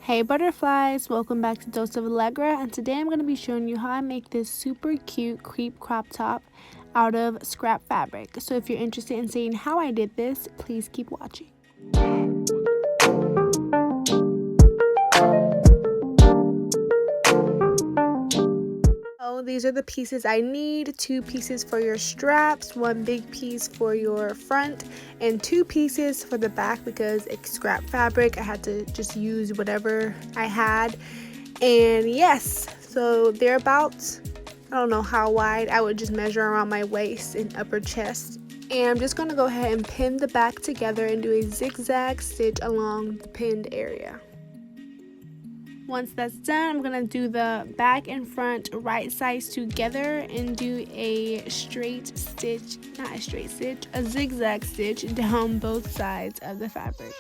Hey butterflies, welcome back to Dose of Allegra, and today I'm going to be showing you how I make this super cute crepe crop top out of scrap fabric. So if you're interested in seeing how I did this, please keep watching. So these are the pieces I need: 2 pieces for your straps, 1 big piece for your front, and 2 pieces for the back because it's scrap fabric. I had to just use whatever I had. And yes, so they're about, I don't know how wide. I would just measure around my waist and upper chest. And I'm just going to go ahead and pin the back together and do a zigzag stitch along the pinned area. Once that's done, I'm going to do the back and front right sides together and do a straight stitch, not a straight stitch, a zigzag stitch down both sides of the fabric.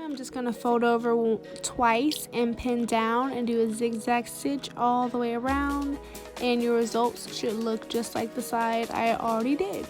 I'm just going to fold over twice and pin down and do a zigzag stitch all the way around, and your results should look just like the side I already did.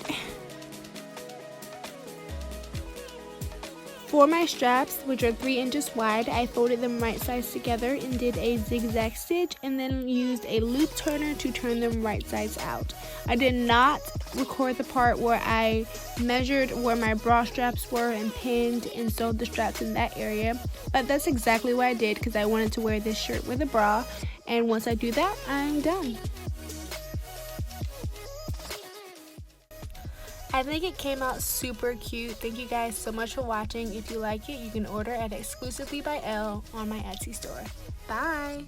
For my straps, which are 3 inches wide, I folded them right sides together and did a zigzag stitch and then used a loop turner to turn them right sides out. I did not record the part where I measured where my bra straps were and pinned and sewed the straps in that area, but that's exactly what I did because I wanted to wear this shirt with a bra, and once I do that, I'm done. I think it came out super cute. Thank you guys so much for watching. If you like it, you can order at Exclusively by Elle on my Etsy store. Bye!